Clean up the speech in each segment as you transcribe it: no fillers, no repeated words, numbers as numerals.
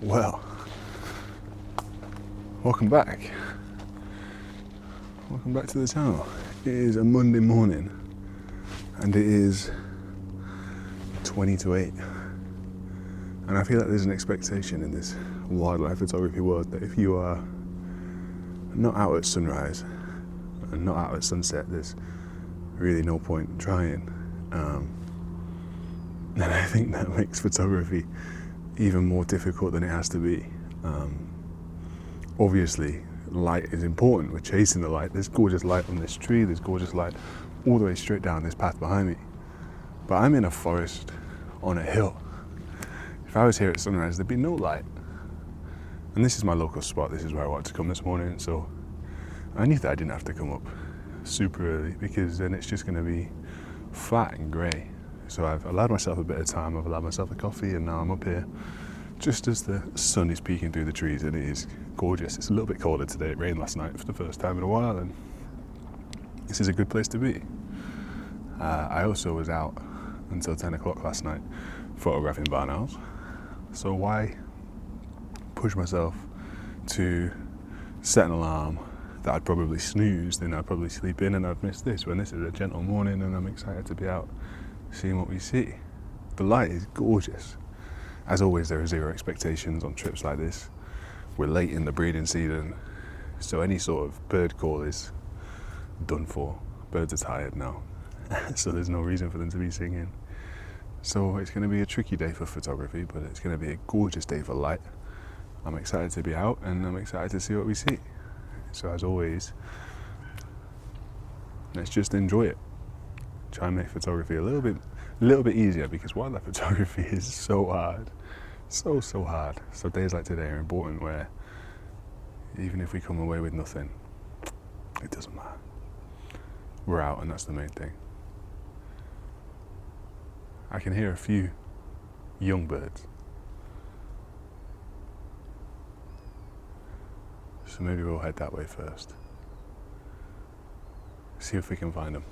Well, welcome back. Welcome back to the channel. It is a Monday morning and it is 20 to 8. And I feel like there's an expectation in this wildlife photography world that if you are not out at sunrise and not out at sunset, there's really no point in trying. And I think that makes photography even more difficult than it has to be. Obviously, light is important. We're chasing the light. There's gorgeous light on this tree. There's gorgeous light all the way straight down this path behind me. But I'm in a forest on a hill. If I was here at sunrise, there'd be no light. And this is my local spot. This is where I wanted to come this morning. So I knew that I didn't have to come up super early because then it's just going to be flat and grey. So I've allowed myself a bit of time. I've allowed myself a coffee, and now I'm up here just as the sun is peeking through the trees, and it is gorgeous. It's a little bit colder today. It rained last night for the first time in a while, and this is a good place to be. I also was out until 10 o'clock last night photographing barn owls. So why push myself to set an alarm that I'd probably snooze, then I'd probably sleep in and I'd miss this, when this is a gentle morning and I'm excited to be out seeing what we see. The light is gorgeous. As always, there are zero expectations on trips like this. We're late in the breeding season, so any sort of bird call is done for. Birds are tired now, so there's no reason for them to be singing. So it's going to be a tricky day for photography, but it's going to be a gorgeous day for light. I'm excited to be out and I'm excited to see what we see. So as always, let's just enjoy it. Try and make photography a little bit easier, because wildlife photography is so hard. So hard. So days like today are important, where even if we come away with nothing, it doesn't matter. We're out, and that's the main thing. I can hear a few young birds. So maybe we'll head that way first. See if we can find them.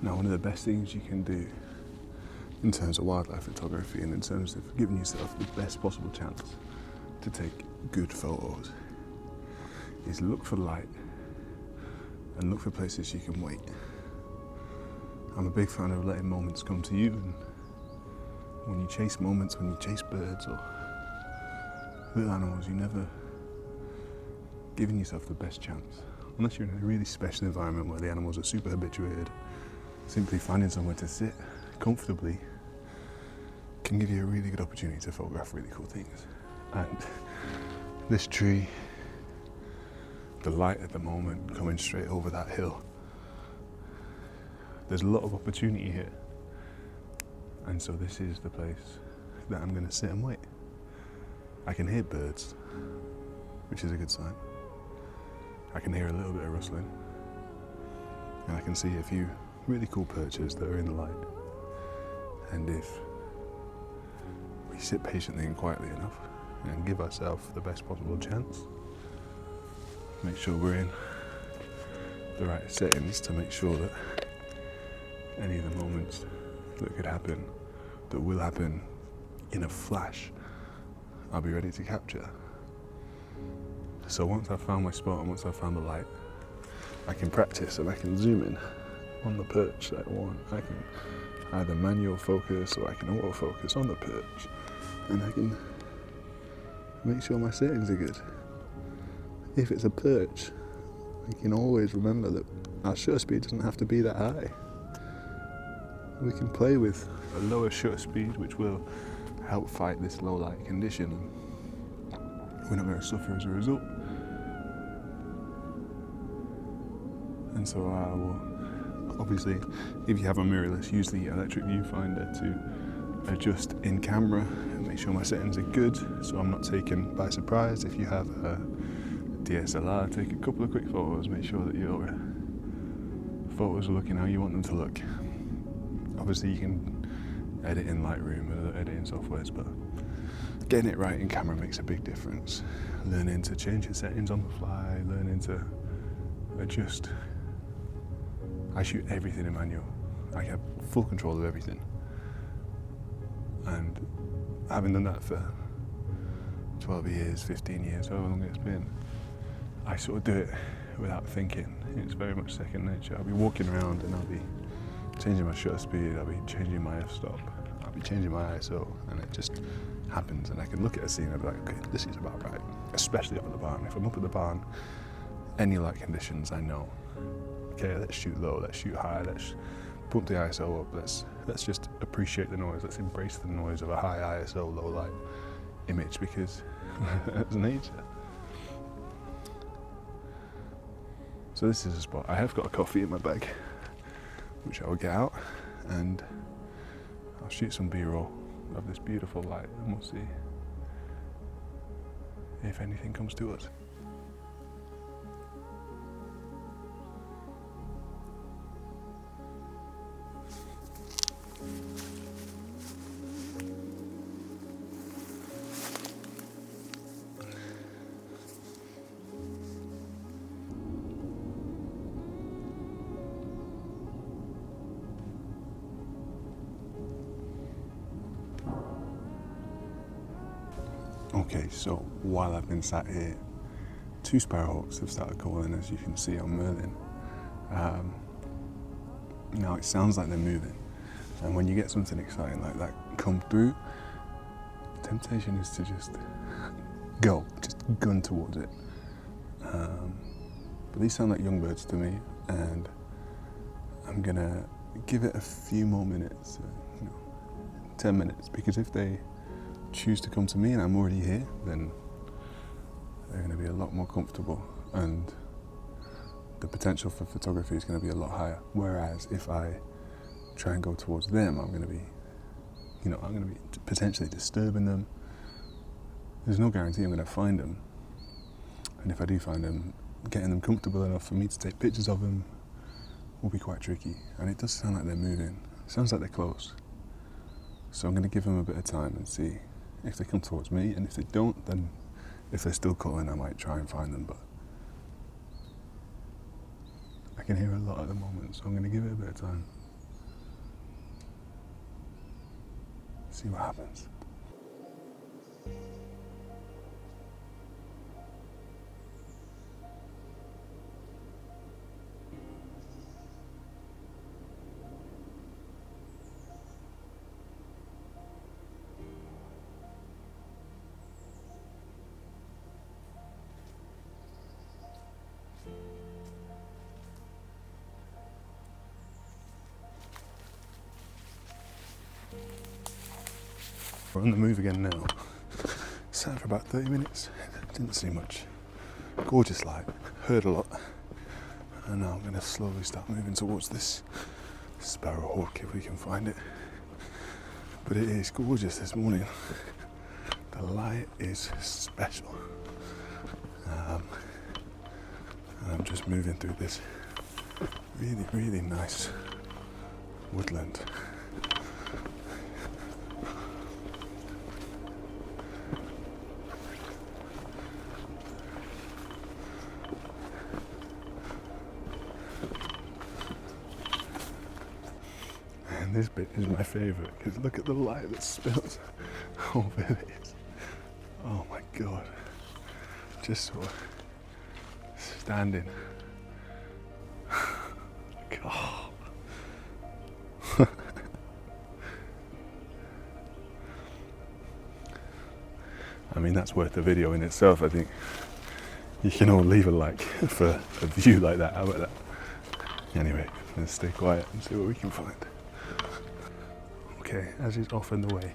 Now, one of the best things you can do in terms of wildlife photography and in terms of giving yourself the best possible chance to take good photos is look for light and look for places you can wait. I'm a big fan of letting moments come to you, and when you chase moments, when you chase birds or little animals, you're never giving yourself the best chance. Unless you're in a really special environment where the animals are super habituated. Simply finding somewhere to sit comfortably can give you a really good opportunity to photograph really cool things. And this tree, the light at the moment coming straight over that hill, there's a lot of opportunity here. And so this is the place that I'm going to sit and wait. I can hear birds, which is a good sign. I can hear a little bit of rustling, and I can see a few really cool perches that are in the light. And if we sit patiently and quietly enough and give ourselves the best possible chance, make sure we're in the right settings to make sure that any of the moments that could happen, that will happen in a flash, I'll be ready to capture. So once I've found my spot and once I've found the light, I can practice and I can zoom in on the perch that I want. I can either manual focus or I can auto focus on the perch, and I can make sure my settings are good. If it's a perch, I can always remember that our shutter speed doesn't have to be that high. We can play with a lower shutter speed, which will help fight this low light condition. We're not going to suffer as a result. And so I will, obviously, if you have a mirrorless, use the electric viewfinder to adjust in camera and make sure my settings are good so I'm not taken by surprise. If you have a DSLR, take a couple of quick photos, make sure that your photos are looking how you want them to look. Obviously you can edit in Lightroom and other editing softwares, but getting it right in camera makes a big difference. Learning to change your settings on the fly, learning to adjust. I shoot everything in manual. I have full control of everything. And having done that for 12 years, 15 years, however long it's been, I sort of do it without thinking. It's very much second nature. I'll be walking around and I'll be changing my shutter speed, I'll be changing my f-stop, I'll be changing my ISO, and it just happens. And I can look at a scene and be like, okay, this is about right. Especially up at the barn. If I'm up at the barn, any light conditions, I know, okay, let's shoot low, let's shoot high, let's pump the ISO up, let's just appreciate the noise, let's embrace the noise of a high ISO, low light image, because that's nature. So this is a spot. I have got a coffee in my bag, which I will get out, and I'll shoot some B-roll of this beautiful light, and we'll see if anything comes to us. Okay, so while I've been sat here, 2 sparrowhawks have started calling, as you can see on Merlin. Now it sounds like they're moving, and when you get something exciting like that come through, the temptation is to just gun towards it. But these sound like young birds to me, and I'm gonna give it a few more minutes, 10 minutes, because if they choose to come to me and I'm already here, then they're going to be a lot more comfortable, and the potential for photography is going to be a lot higher. Whereas if I try and go towards them, I'm going to be potentially disturbing them. There's no guarantee I'm going to find them, and if I do find them, getting them comfortable enough for me to take pictures of them will be quite tricky. And it does sound like they're moving. It sounds like they're close. So I'm going to give them a bit of time and see if they come towards me, and if they don't, then if they're still calling, I might try and find them, but I can hear a lot at the moment, so I'm going to give it a bit of time. See what happens. We're on the move again now. Sat for about 30 minutes, didn't see much. Gorgeous light, heard a lot. And now I'm going to slowly start moving towards this sparrowhawk if we can find it. But it is gorgeous this morning. The light is special. And I'm just moving through this really, really nice woodland. This bit is my favourite, because look at the light that spills over this. Oh my god. Just sort of standing. God. I mean, that's worth the video in itself, I think. You can all leave a like for a view like that. How about that? Anyway, let's stay quiet and see what we can find. Okay, as is often the way,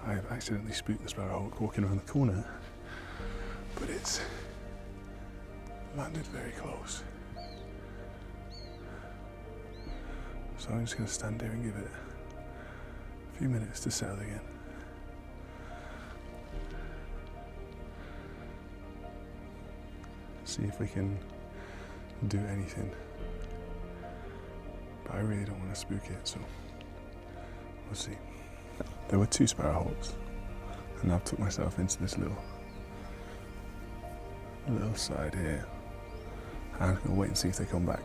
I have accidentally spooked the sparrowhawk walking around the corner, but it's landed very close. So I'm just going to stand here and give it a few minutes to settle again. See if we can do anything. But I really don't want to spook it, so we'll see. There were 2 sparrowhawks, and I've took myself into this little side here. I'm gonna wait and see if they come back.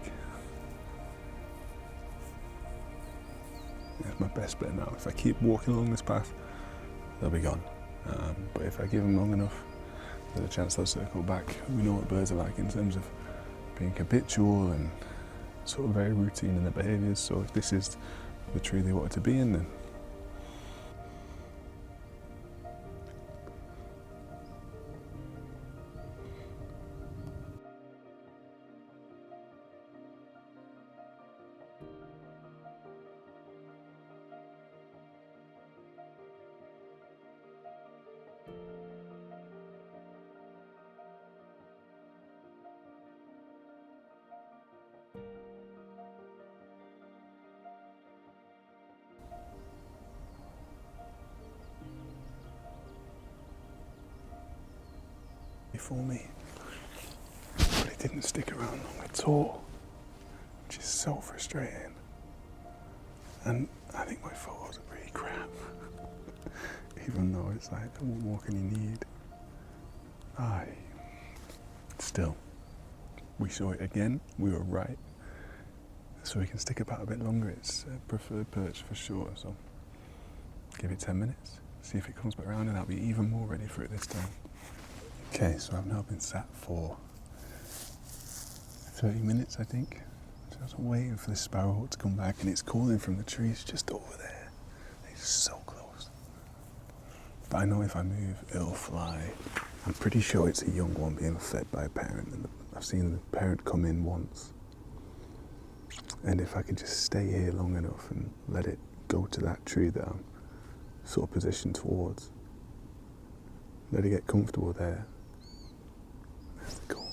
That's my best bet now. If I keep walking along this path, they'll be gone. But if I give them long enough, there's a chance they'll circle back. We know what birds are like in terms of being habitual and sort of very routine in their behaviours. So if this is the tree they wanted to be in, then for me, but it didn't stick around long at all, which is so frustrating. And I think my photos are pretty crap, even though it's like the one more can you need. Still, we saw it again. We were right, so we can stick about a bit longer. It's a preferred perch for sure. So give it 10 minutes, see if it comes back around, and I'll be even more ready for it this time. Okay, so I've now been sat for 30 minutes, I think. So I was waiting for the sparrowhawk to come back, and it's calling from the trees just over there. It's so close. But I know if I move, it'll fly. I'm pretty sure it's a young one being fed by a parent, and I've seen the parent come in once. And if I could just stay here long enough and let it go to that tree that I'm sort of positioned towards, let it get comfortable there. There's the call.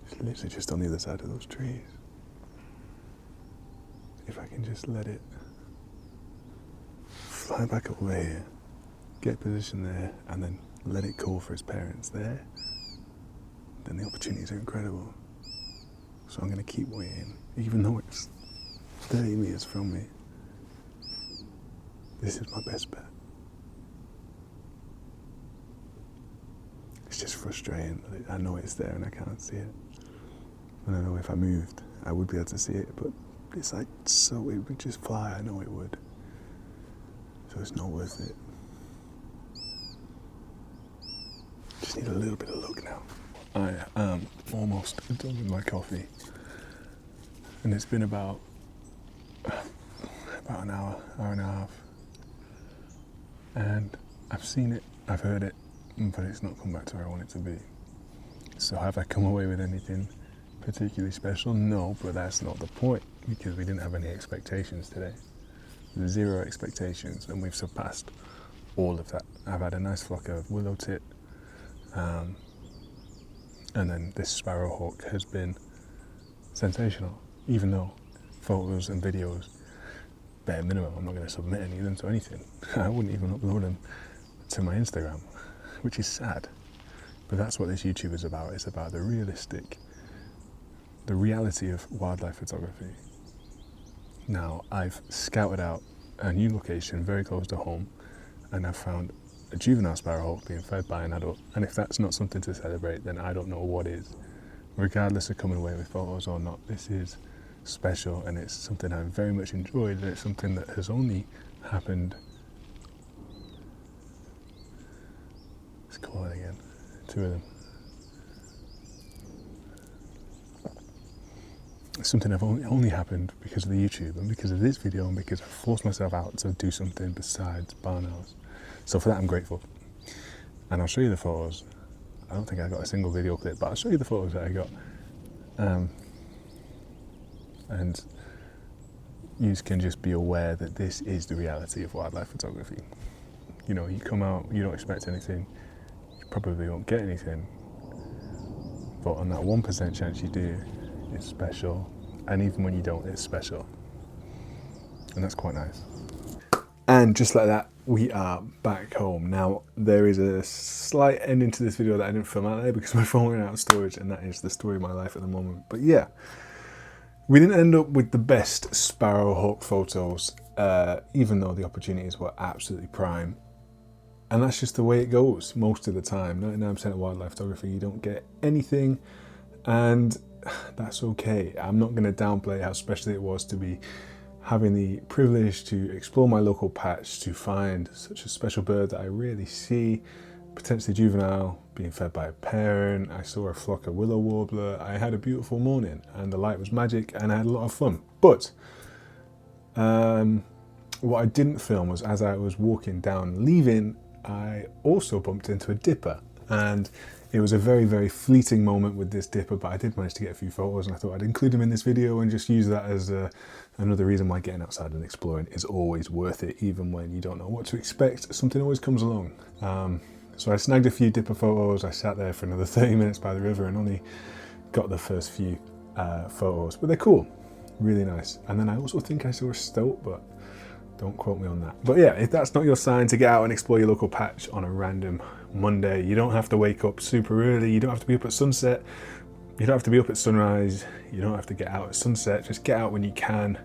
It's literally just on the other side of those trees. If I can just let it fly back over here, get positioned there, and then let it call for its parents there, then the opportunities are incredible. So I'm going to keep waiting, even though it's 30 meters from me. This is my best bet. It's just frustrating that I know it's there and I can't see it. And I know if I moved, I would be able to see it, but it's like, so it would just fly, I know it would. So it's not worth it. Just need a little bit of luck now. I am almost done with my coffee. And it's been about an hour and a half. And I've seen it, I've heard it, but it's not come back to where I want it to be. So have I come away with anything particularly special? No, but that's not the point, because we didn't have any expectations today. 0 expectations, and we've surpassed all of that. I've had a nice flock of willow tit, and then this sparrowhawk has been sensational, even though photos and videos, bare minimum, I'm not going to submit any of them to anything. I wouldn't even upload them to my Instagram, which is sad. But that's what this YouTube is about. It's about the reality of wildlife photography. Now, I've scouted out a new location very close to home, and I've found a juvenile sparrowhawk being fed by an adult. And if that's not something to celebrate, then I don't know what is. Regardless of coming away with photos or not, this is special, and it's something I've very much enjoyed, and it's something that has only happened. It's calling again. 2 of them. It's something I've only happened because of the YouTube and because of this video and because I forced myself out to do something besides barn house. So for that I'm grateful. And I'll show you the photos. I don't think I got a single video clip, but I'll show you the photos that I got. And you can just be aware that this is the reality of wildlife photography. You know, you come out, you don't expect anything, you probably won't get anything, but on that 1% chance you do, it's special, And even when you don't, it's special. And that's quite nice. And just like that, we are back home. Now, there is a slight ending to this video that I didn't film out there because my phone ran out of storage, and that is the story of my life at the moment. But yeah, we didn't end up with the best sparrowhawk photos, even though the opportunities were absolutely prime. And that's just the way it goes most of the time. 99% of wildlife photography, you don't get anything, and that's okay. I'm not going to downplay how special it was to be having the privilege to explore my local patch, to find such a special bird that I rarely see, potentially juvenile, being fed by a parent. I saw a flock of willow warbler. I had a beautiful morning and the light was magic and I had a lot of fun. But what I didn't film was, as I was walking down leaving, I also bumped into a dipper, and it was a very, very fleeting moment with this dipper, but I did manage to get a few photos, and I thought I'd include them in this video and just use that as another reason why getting outside and exploring is always worth it, even when you don't know what to expect. Something always comes along. So I snagged a few dipper photos. I sat there for another 30 minutes by the river and only got the first few photos, but they're cool, really nice. And then I also think I saw a stoat, but don't quote me on that. But yeah, if that's not your sign to get out and explore your local patch on a random Monday, you don't have to wake up super early, you don't have to be up at sunset, you don't have to be up at sunrise, you don't have to get out at sunset. Just get out when you can,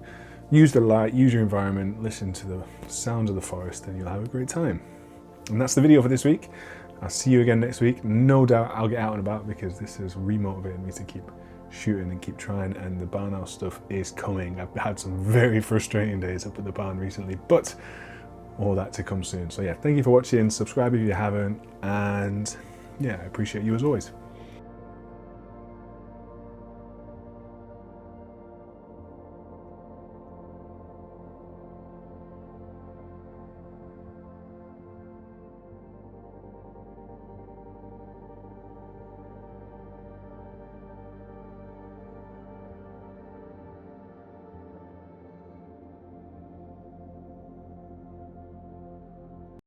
use the light, use your environment, listen to the sounds of the forest, and you'll have a great time. And that's the video for this week. I'll see you again next week. No doubt I'll get out and about because this has remotivated me to keep shooting and keep trying, and the barn house stuff is coming. I've had some very frustrating days up at the barn recently, but all that to come soon. So yeah, thank you for watching, subscribe if you haven't, and yeah, I appreciate you as always.